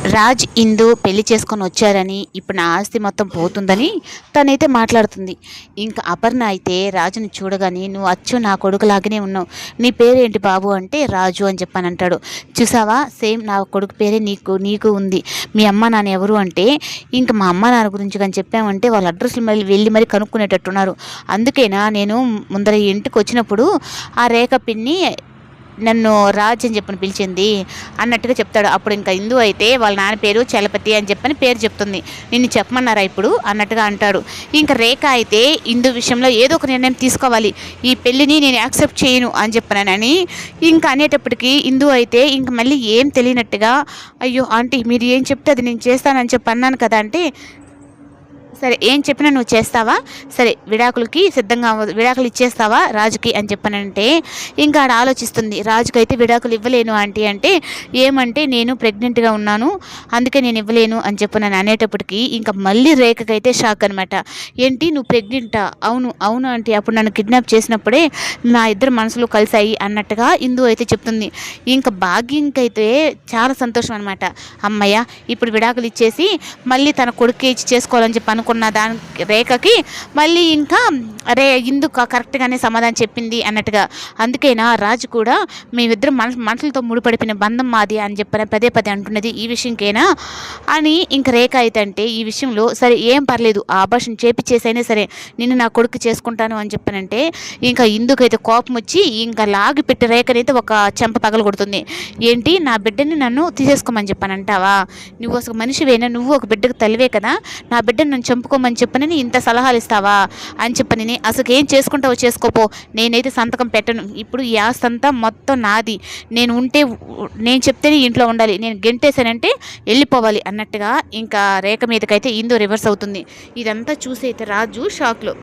రాజ్ ఇందు పెళ్లి చేసుకొని వచ్చారని ఇప్పుడు నా ఆస్తి మొత్తం పోతుందని తనైతే మాట్లాడుతుంది. ఇంకా అపర్ణ అయితే రాజుని చూడగానే నువ్వు అచ్చు నా కొడుకులాగానే ఉన్నావు, నీ పేరేంటి బాబు అంటే రాజు అని చెప్పని అంటాడు. చూసావా సేమ్ నా కొడుకు పేరే నీకు నీకు ఉంది. మీ అమ్మ నాన్న ఎవరు అంటే ఇంకా మా అమ్మ నాన్న గురించి కానీ చెప్పామంటే వాళ్ళ అడ్రస్లు మళ్ళీ వెళ్ళి మరీ కనుక్కునేటట్టున్నారు. అందుకేనా నేను ముందర ఇంటికి వచ్చినప్పుడు ఆ రేఖ పిన్ని నన్ను రాజ్ అని చెప్పని పిలిచింది అన్నట్టుగా చెప్తాడు. అప్పుడు ఇంకా ఇందు అయితే వాళ్ళ నాన్న పేరు చలపతి అని చెప్పని పేరు చెప్తుంది. నిన్ను చెప్పమన్నారా ఇప్పుడు అన్నట్టుగా అంటాడు. ఇంకా రేఖ అయితే ఇందు విషయంలో ఏదో ఒక నిర్ణయం తీసుకోవాలి, ఈ పెళ్ళిని నేను యాక్సెప్ట్ చేయను అని చెప్పానని ఇంకా అనేటప్పటికీ ఇందు అయితే ఇంక మళ్ళీ ఏం తెలియనట్టుగా అయ్యో ఆంటీ మీరు ఏం చెప్తే అది నేను చేస్తానని చెప్పి అన్నాను కదా అంటే సరే ఏం చెప్పినా నువ్వు చేస్తావా, సరే విడాకులకి సిద్ధంగా విడాకులు ఇచ్చేస్తావా రాజుకి అని చెప్పానంటే ఇంకా ఆడ ఆలోచిస్తుంది. రాజుకైతే విడాకులు ఇవ్వలేను ఆంటీ అంటే ఏమంటే నేను ప్రెగ్నెంట్గా ఉన్నాను అందుకే నేను ఇవ్వలేను అని చెప్పి నన్ను అనేటప్పటికీ ఇంకా మళ్ళీ రేఖకైతే షాక్ అనమాట. ఏంటి నువ్వు ప్రెగ్నెంటా? అవును అవును ఆంటీ, అప్పుడు నన్ను కిడ్నాప్ చేసినప్పుడే మా ఇద్దరు మనసులు కలిసాయి అన్నట్టుగా ఇందు అయితే చెప్తుంది. ఇంకా భాగ్యంకైతే చాలా సంతోషం అనమాట. అమ్మయ్య ఇప్పుడు విడాకులు ఇచ్చేసి మళ్ళీ తన కొడుకు ఇచ్చి చేసుకోవాలని చెప్పి అనుకున్న దానికి రేఖకి మళ్ళీ ఇంకా ఇందుకు కరెక్ట్గానే సమాధానం చెప్పింది అన్నట్టుగా. అందుకేనా రాజు కూడా మేమిద్దరం మనసులతో ముడిపడిపోయిన బంధం మాది అని చెప్పని పదే పదే అంటున్నది ఈ విషయంకేనా అని ఇంకా రేఖ అయితే అంటే ఈ విషయంలో సరే ఏం పర్లేదు ఆ ఆభాషణ చేపించేసైనా సరే నిన్ను నా కొడుకు చేసుకుంటాను అని చెప్పానంటే ఇంకా ఇందుకైతే కోపం వచ్చి ఇంకా లాగి పెట్టి రేఖనైతే ఒక చెంప పగలగొడుతుంది. ఏంటి నా బిడ్డని నన్ను తీసేసుకోమని చెప్పానంటావా? నువ్వు అసలు మనిషివేనా? నువ్వు ఒక బిడ్డకు తల్లివే కదా, నా బిడ్డను నన్ను చంపుకోమని చెప్పనని ఇంత సలహాలు ఇస్తావా అని చెప్పని అసలు ఏం చేసుకుంటావో చేసుకోపో, నేనైతే సంతకం పెట్టను. ఇప్పుడు ఈ ఆస్తి అంతా మొత్తం నాది, నేను ఉంటే నేను చెప్తేనే ఇంట్లో ఉండాలి, నేను గెంటేసానంటే వెళ్ళిపోవాలి అన్నట్టుగా ఇంకా రేఖ మీదకైతే ఇందు రివర్స్ అవుతుంది. ఇదంతా చూసి అయితే రాజు షాక్లో.